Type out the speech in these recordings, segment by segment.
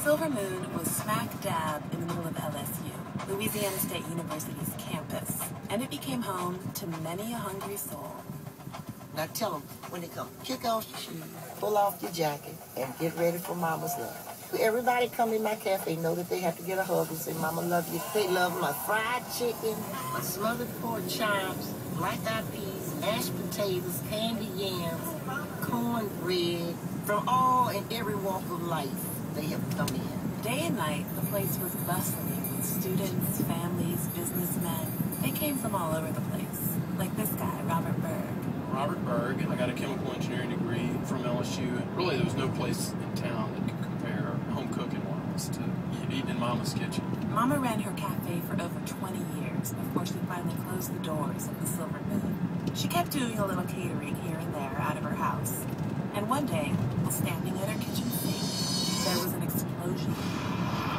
Silver Moon was smack dab in the middle of LSU, Louisiana State University's campus, and it became home to many a hungry soul. Now tell them, when they come, kick off your shoes, pull off your jacket, and get ready for Mama's love. Everybody come in my cafe know that they have to get a hug and say, Mama love you. They love my fried chicken, my smothered pork chops, black-eyed peas, mashed potatoes, candy yams, cornbread, from all and every walk of life they have come in. Day and night, the place was bustling with students, families, businessmen. They came from all over the place, like this guy, Robert Berg. Robert Berg. I got a chemical engineering degree from LSU. Really, there was no place in town that could compare home cooking wise to eating in Mama's kitchen. Mama ran her cafe for over 20 years before she finally closed the doors of the Silver Moon. She kept doing a little catering here and there out of her house. And one day, while standing at her kitchen sink, there was an explosion.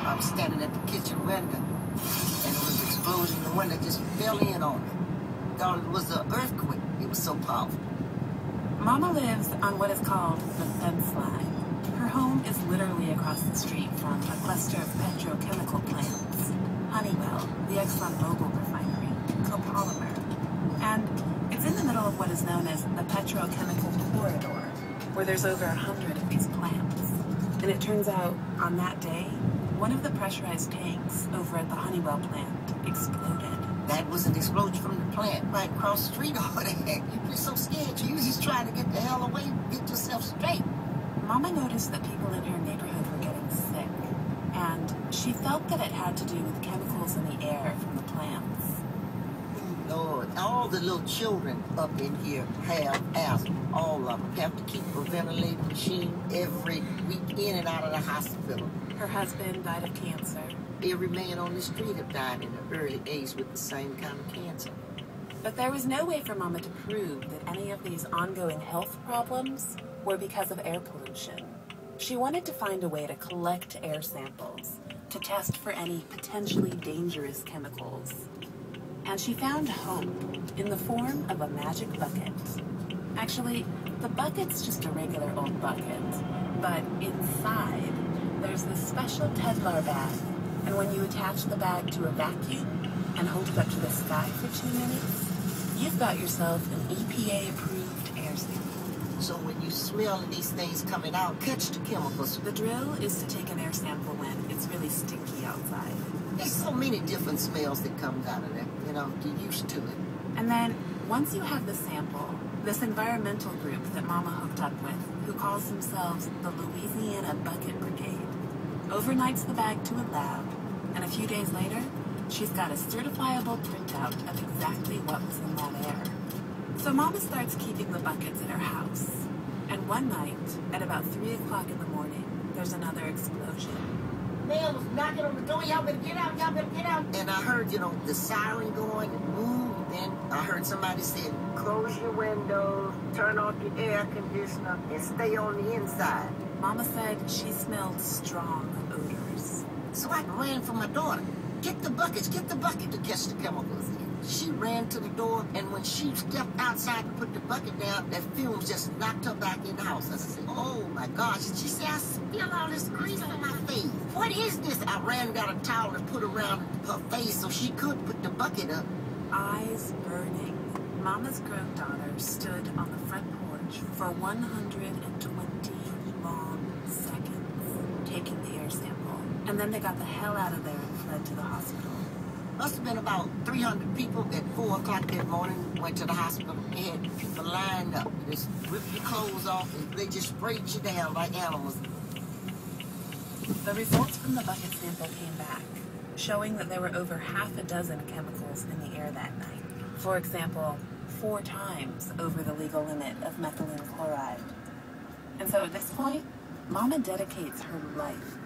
I was standing at the kitchen window, and it was an explosion. The window just fell in on me. Thought it was an earthquake. It was so powerful. Mama lives on what is called the fence line. Her home is literally across the street from a cluster of petrochemical plants. Honeywell, the ExxonMobil refinery, copolymer. And it's in the middle of what is known as the petrochemical corridor, where there's over 100 of these plants. And it turns out, on that day, one of the pressurized tanks over at the Honeywell plant exploded. That was an explosion from the plant right across the street over there. You're so scared. You just trying to get the hell away, get yourself straight. Mama noticed that people in her neighborhood were getting sick, and she felt that it had to do with chemicals in the air from the plants. Lord, all the little children up in here have asthma. All of them have to keep a ventilator machine every week in and out of the hospital. Her husband died of cancer. Every man on the street have died in an early age with the same kind of cancer. But there was no way for Mama to prove that any of these ongoing health problems were because of air pollution. She wanted to find a way to collect air samples to test for any potentially dangerous chemicals. And she found hope in the form of a magic bucket. Actually, the bucket's just a regular old bucket, but inside there's this special Tedlar bag. And when you attach the bag to a vacuum and hold it up to the sky for 2 minutes, you've got yourself an EPA-approved air sample. So when you smell these things coming out, catch the chemicals. The drill is to take an air sample when it's really stinky outside. There's so many different smells that comes out of there. You know, get used to it. And then, once you have the sample, this environmental group that Mama hooked up with, who calls themselves the Louisiana Bucket Brigade, overnights the bag to a lab, and a few days later, she's got a certifiable printout of exactly what was in that air. So Mama starts keeping the buckets at her house. And one night, at about 3 o'clock in the morning, there's another explosion. Man was knocking on the door, y'all better get out, y'all better get out. And I heard, you know, the siren going and move. Then I heard somebody say, close your windows, turn off your air conditioner, and stay on the inside. Mama said she smelled strong odors. So I ran for my daughter. Get the bucket to catch the chemicals in. She ran to the door, and when she stepped outside to put the bucket down, that fumes just knocked her back in the house. I said, oh my gosh. She said, I feel all this grease on my face. What is this? I ran and got a towel and put around her face so she could put the bucket up. Eyes burning, Mama's grown daughter stood on the front porch for 120 long seconds, taking the air sample. And then they got the hell out of there and fled to the hospital. Must have been about 300 people at 4 o'clock that morning, went to the hospital. They had people lined up. They just ripped your clothes off and they just sprayed you down like animals. The results from the bucket sample came back, showing that there were over half a dozen chemicals in the air that night. For example, 4 times over the legal limit of methylene chloride. And so at this point, Mama dedicates her life